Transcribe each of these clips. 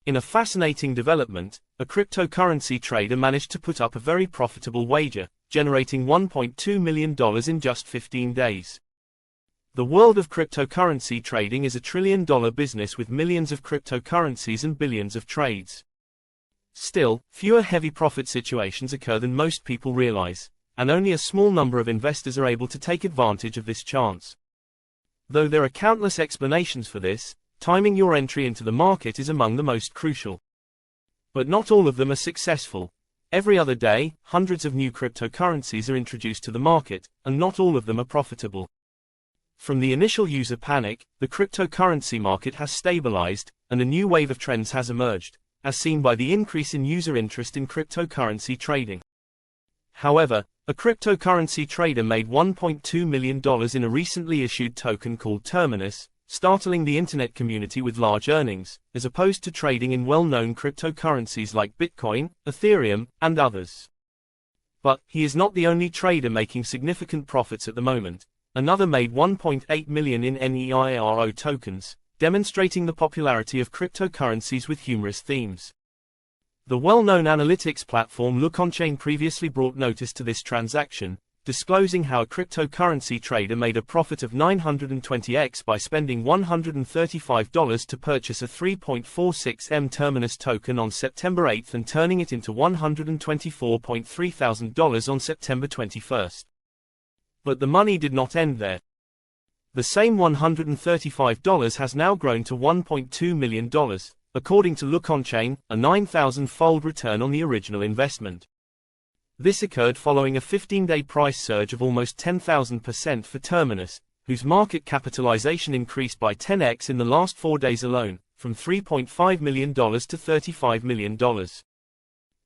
In a fascinating development, a cryptocurrency trader managed to put up a very profitable wager, generating $1.2 million in just 15 days. The world of cryptocurrency trading is a trillion-dollar business with millions of cryptocurrencies and billions of trades. Still, fewer heavy profit situations occur than most people realize, and only a small number of investors are able to take advantage of this chance. Though there are countless explanations for this, timing your entry into the market is among the most crucial. But not all of them are successful. Every other day, hundreds of new cryptocurrencies are introduced to the market, and not all of them are profitable. From the initial user panic, the cryptocurrency market has stabilized, and a new wave of trends has emerged, as seen by the increase in user interest in cryptocurrency trading. However, a cryptocurrency trader made $1.2 million in a recently issued token called Terminus, startling the internet community with large earnings, as opposed to trading in well-known cryptocurrencies like Bitcoin, Ethereum, and others. But he is not the only trader making significant profits at the moment. Another made $1.8 million in NEIRO tokens, demonstrating the popularity of cryptocurrencies with humorous themes. The well-known analytics platform LookOnChain previously brought notice to this transaction, disclosing how a cryptocurrency trader made a profit of 920x by spending $135 to purchase a 3.46M Terminus token on September 8 and turning it into $124,300 on September 21. But the money did not end there. The same $135 has now grown to $1.2 million, according to LookOnChain, a 9,000-fold return on the original investment. This occurred following a 15-day price surge of almost 10,000% for Terminus, whose market capitalization increased by 10x in the last 4 days alone, from $3.5 million to $35 million.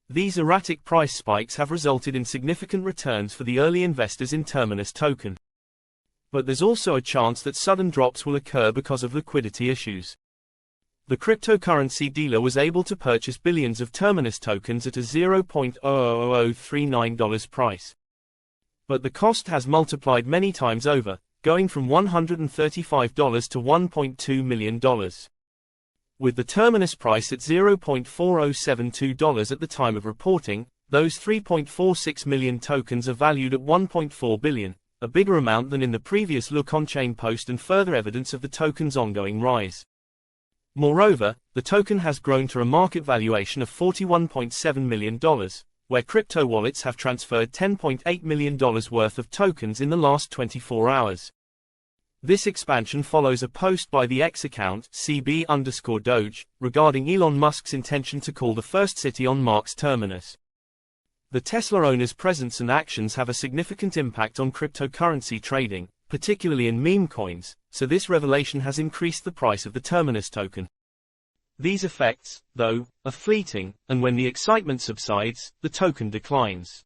These erratic price spikes have resulted in significant returns for the early investors in Terminus token. But there's also a chance that sudden drops will occur because of liquidity issues. The cryptocurrency dealer was able to purchase billions of Terminus tokens at a $0.00039 price. But the cost has multiplied many times over, going from $135 to $1.2 million. With the Terminus price at $0.4072 at the time of reporting, those 3.46 million tokens are valued at $1.4 billion, a bigger amount than in the previous LookOnChain post and further evidence of the token's ongoing rise. Moreover, the token has grown to a market valuation of $41.7 million, where crypto wallets have transferred $10.8 million worth of tokens in the last 24 hours. This expansion follows a post by the X account CB_Doge regarding Elon Musk's intention to call the first city on Mark's Terminus. The Tesla owner's presence and actions have a significant impact on cryptocurrency trading, particularly in meme coins, so this revelation has increased the price of the Terminus token. These effects, though, are fleeting, and when the excitement subsides, the token declines.